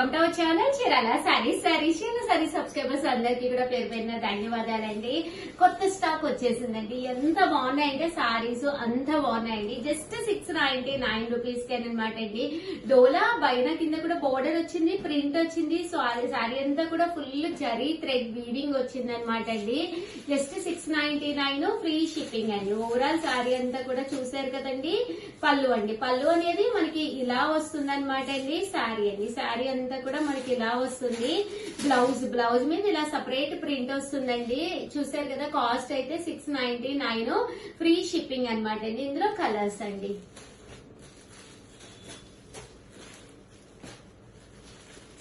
Welcome to our channel Chirala saris. Saris subscribers అందరికీ కూడా పేరు పేరున ధన్యవాదాలండి. కొత్త స్టాక్ వచ్చేసిందండి. ఎంత బాగున్నాయంటే సారీస్ అంత బాగున్నాయండి. జస్ట్ 699 రూపీస్ కి అనమాట అండి. డోలా బైన కింద కూడా బోర్డర్ వచ్చింది, ప్రింట్ వచ్చింది. సారీ అంతా కూడా ఫుల్ జరీ థ్రెడ్ వీవింగ్ వచ్చింది అనమాట అండి. జస్ట్ 699 ఫ్రీ షిప్పింగ్ అండి. ఓవరాల్ సారీ అంతా కూడా చూసారు కదండి. పళ్ళు అండి, పళ్ళు అనేది మనకి ఇలా వస్తుంది అనమాట అండి. సారీ అంతా కూడా మనకి ఇలా వస్తుంది. బ్లౌజ్ మీద ఇలా సపరేట్ ప్రింట్ వస్తుందండి. చూసారు కదా. కాస్ట్ అయితే 699 ఫ్రీ షిప్పింగ్ అనమాట అండి. ఇందులో కలర్స్ అండి.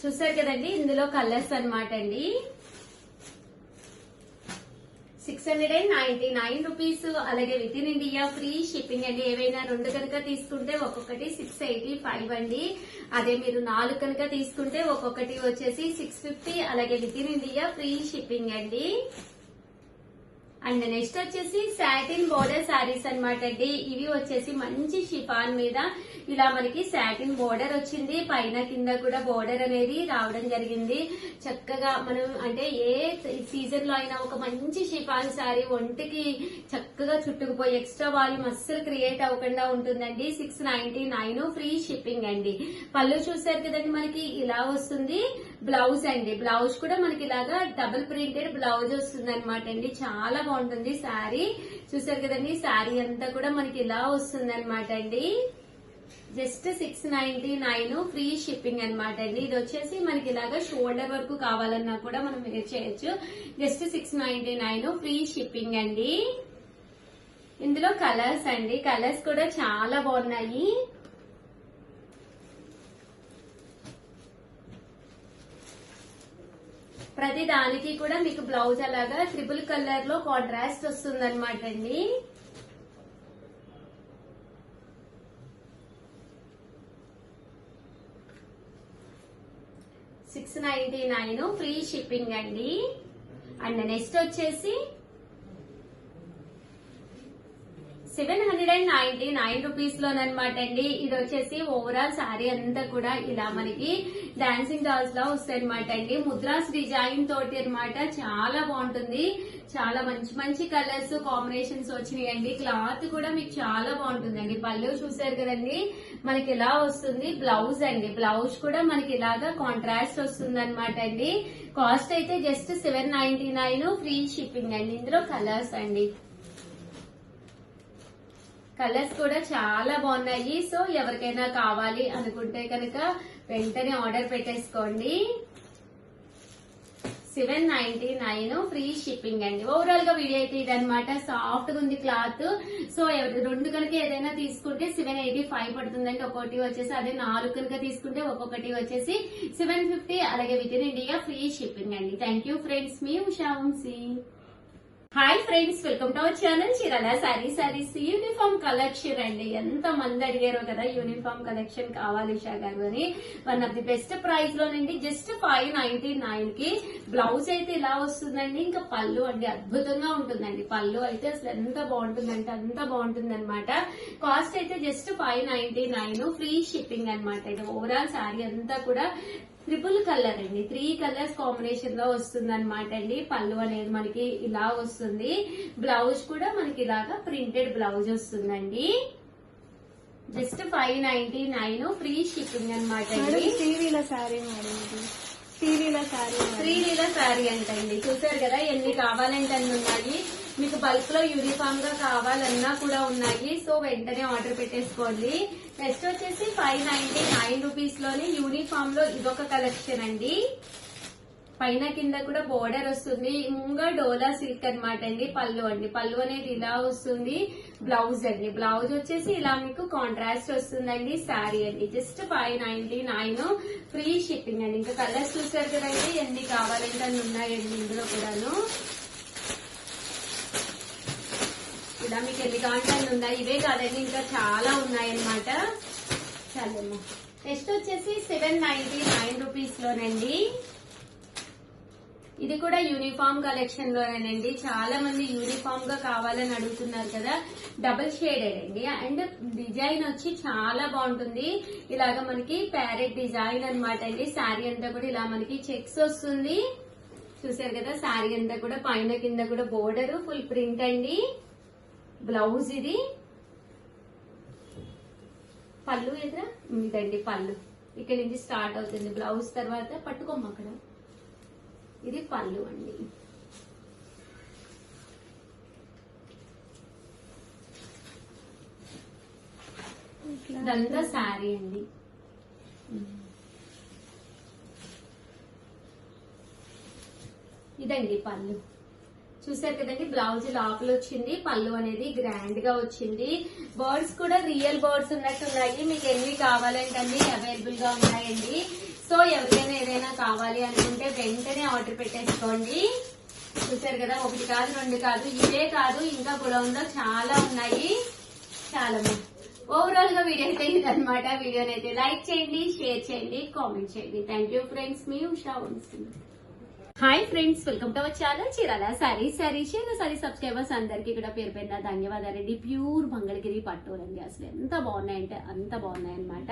చూసారు కదండి. ఇందులో కలర్స్ అనమాట అండి. 699 రూపీస్. అలాగే with in India free shipping అండి. ఏవైనా 2 కనుక తీసుకుంటే ఒక్కొక్కటి 685 అండి. అదే మీరు 4 కనుక తీసుకుంటే ఒక్కొక్కటి వచ్చేసి 650. అలాగే with in India free shipping అండి. అండ్ నెక్స్ట్ వచ్చేసి సాటిన్ బోర్డర్ సారీస్ అనమాట అండి. ఇవి వచ్చేసి మంచి షిఫాన్ మీద ఇలా మనకి సాటిన్ బోర్డర్ వచ్చింది. పైన కింద కూడా బోర్డర్ అనేది రావడం జరిగింది. చక్కగా మనం అంటే ఏ సీజన్ లో అయినా ఒక మంచి షిఫాన్ సారీ ఒంటికి చక్కగా చుట్టుకుపోయి ఎక్స్ట్రా వాల్యూమ్ అస్సలు క్రియేట్ అవ్వకుండా ఉంటుందండి. 699 ఫ్రీ షిప్పింగ్ అండి. పళ్ళు చూసారు కదండి. మనకి ఇలా వస్తుంది. బ్లౌజ్ అండి. బ్లౌజ్ కూడా మనకి ఇలాగా డబుల్ ప్రింటెడ్ బ్లౌజ్ వస్తుంది అనమాట అండి. చాలా బాగుంటుంది శారీ. చూసారు కదండి. శారీ అంతా కూడా మనకి ఇలా వస్తుంది అనమాట అండి. జస్ట్ 699 ఫ్రీ షిప్పింగ్ అనమాట అండి. ఇది వచ్చేసి మనకి ఇలాగా షోల్డర్ వరకు కావాలన్నా కూడా మనం వేర్ చేయొచ్చు. జస్ట్ 699 ఫ్రీ షిప్పింగ్ అండి. ఇందులో కలర్స్ అండి. కలర్స్ కూడా చాలా బాగున్నాయి. ప్రతి దానికి కూడా మీకు బ్లౌజ్ అలాగా ట్రిపుల్ కలర్ లో కాంట్రాస్ట్ వస్తుంది అనమాట అండి. $699 ఫ్రీ షిప్పింగ్ అండి. అండ్ నెక్స్ట్ వచ్చేసి 799 రూపీస్ లోనమాట అండి. ఇది వచ్చేసి ఓవరాల్ శారీ అంతా కూడా ఇలా మనకి డాన్సింగ్ డాల్స్ లా వస్తాయి అనమాట అండి. ముద్రాస్ డిజైన్ తోటి అనమాట. చాలా బాగుంటుంది. చాలా మంచి మంచి కలర్స్ కాంబినేషన్స్ వచ్చినాయండి. క్లాత్ కూడా మీకు చాలా బాగుంటుందండి. పళ్ళు చూసారు కదండి. మనకి ఇలా వస్తుంది. బ్లౌజ్ అండి. బ్లౌజ్ కూడా మనకి ఇలాగా కాంట్రాస్ట్ వస్తుంది అనమాట అండి. కాస్ట్ అయితే జస్ట్ 799 ఫ్రీ షిప్పింగ్ అండి. ఇందులో కలర్స్ అండి. కలర్స్ కూడా చాలా బాగున్నాయి. సో ఎవరికైనా కావాలి అనుకుంటే కనుక వెంటనే ఆర్డర్ పెట్టేసుకోండి. 799 ఫ్రీ షిప్పింగ్ అండి. ఓవరాల్ గా వీడియో అయితే ఇదనమాట. సాఫ్ట్ గా ఉంది క్లాత్. సో 2 కనుక ఏదైనా తీసుకుంటే 785 పడుతుందండి. ఒక్కొక్కటి వచ్చేసి అదే 4 కనుక తీసుకుంటే ఒక్కొక్కటి వచ్చేసి 750. అలాగే with in India free shipping అండి. Thank you friends. మీ Usha Vamsi. Hi friends, welcome to our channel Chirala saris uniform collection అండి. ఎంత మంది అడిగారో కదా యూనిఫామ్ కలెక్షన్ కావాలి ఉషా గారు అని. One of the best price లోనండి. జస్ట్ 599 కి బ్లౌజ్ అయితే ఇలా వస్తుందండి. ఇంకా పళ్ళు అండి అద్భుతంగా ఉంటుందండి. పళ్ళు అయితే అసలు ఎంత బాగుంటుందంటే అంత బాగుంటుంది అనమాట. కాస్ట్ అయితే జస్ట్ 599 ఫ్రీ షిప్పింగ్ అనమాట. ఇది ఓవరాల్ శారీ అంతా కూడా ట్రిపుల్ కలర్ అండి. 3 కలర్స్ కాంబినేషన్ లో వస్తుంది అనమాట అండి. పళ్ళు అనేది మనకి ఇలా వస్తుంది. బ్లౌజ్ కూడా మనకి ఇలాగా ప్రింటెడ్ బ్లౌజ్ వస్తుందండి. జస్ట్ 599 ఫ్రీ షిప్పింగ్ అనమాట అండి. శ్రీలీల శారీ అంటండి. చూసారు కదా ఎన్ని కావాలంటే అన్ని ఉన్నాయి. మీకు బల్క్ లో యూనిఫామ్ గా కావాలన్నా కూడా ఉన్నాయి. సో వెంటనే ఆర్డర్ పెట్టేసుకోండి. నెక్స్ట్ వచ్చేసి 599 రూపీస్ లోని యూనిఫామ్ లో ఇదొక కలెక్షన్ అండి. పైన కింద కూడా బోర్డర్ వస్తుంది. ముంగా డోలా సిల్క్ అనమాట అండి. పళ్ళు అండి. పళ్ళు అనేది ఇలా వస్తుంది. బ్లౌజ్ అండి. బ్లౌజ్ వచ్చేసి ఇలా మీకు కాంట్రాస్ట్ వస్తుందండి. శారీ అండి. జస్ట్ 599 ఫ్రీ షిప్పింగ్ అండి. ఇంకా కలర్స్ చూసారు కదండి. ఎన్ని కావాలంటే అన్ని ఉన్నాయండి ఇందులో కూడాను. ఇలా మీకు ఎన్ని కావాలంటే అన్ని ఉన్నాయి. ఇవే కాదండి ఇంకా చాలా ఉన్నాయన్నమాట. చాలమ్మా. నెక్స్ట్ వచ్చేసి 799 రూపీస్ లోనండి. ఇది కూడా యూనిఫామ్ కలెక్షన్ లోనేనండి. చాలా మంది యూనిఫామ్ గా కావాలని అడుగుతున్నారు కదా. డబుల్ షేడెడ్ అండి. అండ్ డిజైన్ వచ్చి చాలా బాగుంటుంది. ఇలాగ మనకి ప్యారెట్ డిజైన్ అన్నమాట అండి. శారీ అంతా కూడా ఇలా మనకి చెక్స్ వస్తుంది. చూసారు కదా, శారీ అంతా కూడా పైన కింద కూడా బోర్డర్ ఫుల్ ప్రింట్ అండి. బ్లౌజ్ ఇది. పళ్ళు ఎదురా ఇదండి పళ్ళు. ఇక్కడ నుంచి స్టార్ట్ అవుతుంది బ్లౌజ్. తర్వాత పట్టుకోమ్మ అక్కడ. ఇది పళ్ళు అండి. ఇదంతా శారీ అండి. ఇదండి పళ్ళు. చూసారు కదండి, బ్లౌజ్ లోపల వచ్చింది. పళ్ళు అనేది గ్రాండ్ గా వచ్చింది. బర్డ్స్ కూడా రియల్ బర్డ్స్ ఉన్నట్టున్నాయి. మీకు ఎన్ని కావాలంటే అన్ని అవైలబుల్ గా ఉన్నాయండి. సో ఎవరికైనా ఏదైనా కావాలి అనుకుంటే వెంటనే ఆర్డర్ పెట్టేసుకోండి. చూసారు కదా, ఒకటి కాదు రెండు కాదు, ఇవే కాదు ఇంకా గుడౌన్లో చాలా ఉన్నాయి. చాలా ఓవరాల్ గా వీడియో అయితే ఇదనమాట. వీడియోని అయితే లైక్ చేయండి, షేర్ చేయండి, కామెంట్ చేయండి. Thank you friends. మీ ఉషా ఉంటుంది. Hi friends, welcome to our channel Chirala saris. Subscribers అందరికీ కూడా పేరు పేరున ధన్యవాదాలండి. ప్యూర్ మంగళగిరి పట్టులండి. అసలు ఎంత బాగున్నాయంటే అంత బాగున్నాయి అనమాట.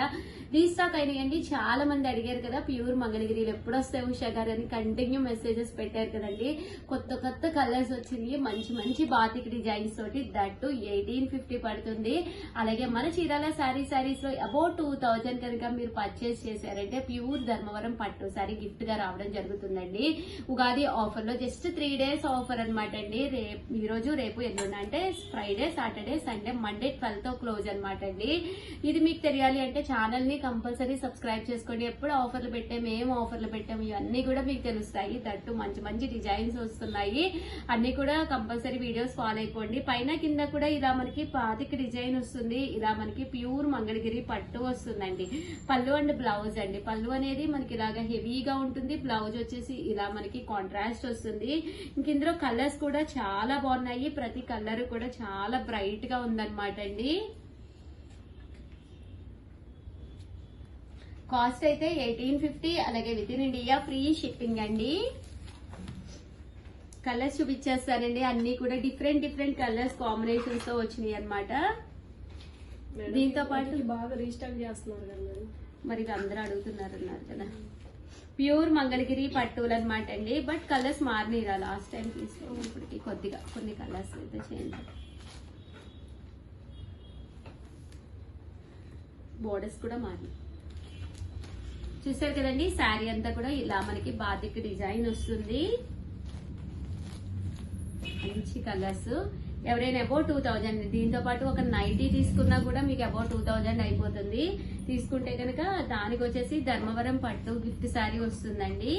రీస్టాక్ అయినాయండి. చాలా మంది అడిగారు కదా ప్యూర్ మంగళగిరిలు ఎప్పుడు వస్తాయి ఉషా గారు అని కంటిన్యూ మెసేజెస్ పెట్టారు కదండి. కొత్త కొత్త కలర్స్ వచ్చినాయి. మంచి మంచి బాతిక్ డిజైన్స్ తోటి. దట్టు 1850 పడుతుంది. అలాగే మన చీరాల సారీస్ లో అబౌట్ 2000 కనుక మీరు పర్చేస్ చేశారంటే ప్యూర్ ధర్మవరం పట్టు సారీ గిఫ్ట్ గా రావడం జరుగుతుందండి. ఉగాది ఆఫర్ లో జస్ట్ 3 days ఆఫర్ అనమాట అండి. ఈ రోజు రేపు ఎల్లుండి అంటే ఫ్రైడే, సాటర్డే, సండే, మండే 12 తో క్లోజ్ అనమాట అండి. ఇది మీకు తెలియాలి అంటే ఛానల్ ని కంపల్సరీ సబ్స్క్రైబ్ చేసుకోండి. ఎప్పుడు ఆఫర్లు పెట్టాము, ఏం ఆఫర్లు పెట్టాము ఇవన్నీ కూడా మీకు తెలుస్తాయి. దట్టు మంచి మంచి డిజైన్స్ వస్తున్నాయి. అన్ని కూడా కంపల్సరీ వీడియోస్ ఫాలో అయిపోండి. పైన కింద కూడా ఇలా మనకి పాతిక డిజైన్ వస్తుంది. ఇలా మనకి ప్యూర్ మంగళగిరి పట్టు వస్తుందండి. పళ్ళు అండ్ బ్లౌజ్ అండి. పళ్ళు అనేది మనకి ఇలాగా హెవీగా ఉంటుంది. బ్లౌజ్ వచ్చేసి ఇలా మనకి కాంట్రాస్ట్ వస్తుంది. ఇంక ఇందులో కలర్స్ కూడా చాలా బాగున్నాయి. ప్రతి కలర్ కూడా చాలా బ్రైట్ గా ఉందన్నమాట అండి. కాస్ట్ అయితే 1850. అలాగే with in India free shipping అండి. కలర్స్ చూపించేస్తానండి. అన్ని కూడా డిఫరెంట్ కలర్స్ కాంబినేషన్స్ తో వచ్చినాయి అనమాట. దీంతో పాటు బాగా రీస్టాక్ చేస్తున్నారు కదా, మరి అందరూ అడుగుతున్నారు కదా. ప్యూర్ మంగళగిరి పట్టులు అనమాట అండి. బట్ కలర్స్ మారినరా లాస్ట్ టైం తీసుకున్నప్పటికి కొద్దిగా కొన్ని కలర్స్ అయితే చేంజ్. బోర్డర్స్ కూడా మారి. చూసారు కదండి, శారీ అంతా కూడా ఇలా మనకి బాతిక్ డిజైన్ వస్తుంది. మంచి కలర్స్. ఎవరైనా అబౌట్ 2000. దీంతో పాటు ఒక 90 తీసుకున్నా కూడా మీకు అబౌట్ 2000 అయిపోతుంది. తీసుకుంటే కనుక దానికి వచ్చేసి ధర్మవరం పట్టు గిఫ్ట్ శారీ వస్తుందండి.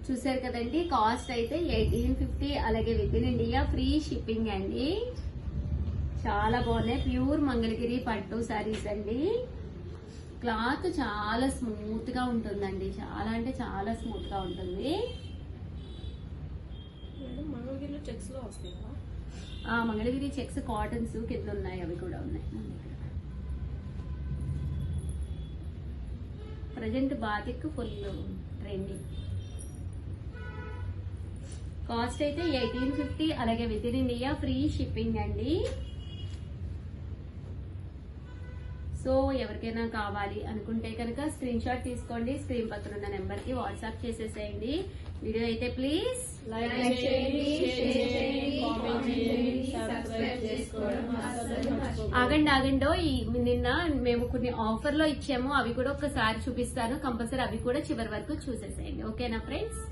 చూసారు కదండి, కాస్ట్ అయితే 1850. అలాగే with in India free shipping అండి. చాలా బాగున్నాయి. ప్యూర్ మంగళగిరి పట్టు శారీస్ అండి. క్లాత్ చాలా స్మూత్ గా ఉంటుందండి. చాలా అంటే చాలా స్మూత్ గా ఉంటుంది. మంగళగిరిలో చెక్స్ లో వస్తాయా? మంగళగిరి చెక్స్ కాటన్స్ కింద ఉన్నాయి. అవి కూడా ఉన్నాయి. Present batik full trending. Cost అయితే 1850. అలాగే with in India free shipping అండి. సో ఎవరికైనా కావాలి అనుకుంటే కనుక స్క్రీన్ షాట్ తీసుకోండి. స్క్రీన్ పక్కన ఉన్న నెంబర్ కి వాట్సాప్ చేసేసేయండి. వీడియో అయితే ప్లీజ్ లైక్ చేయండి, షేర్ చేయండి, కామెంట్ చేయండి, సబ్స్క్రైబ్ చేసుకోవడం ఆగండో. నిన్న మేము కొన్ని ఆఫర్ లో ఇచ్చాము. అవి కూడా ఒకసారి చూపిస్తాను. కంపల్సరీ అవి కూడా చివరి వరకు చూసేసేయండి. ఓకేనా ఫ్రెండ్స్?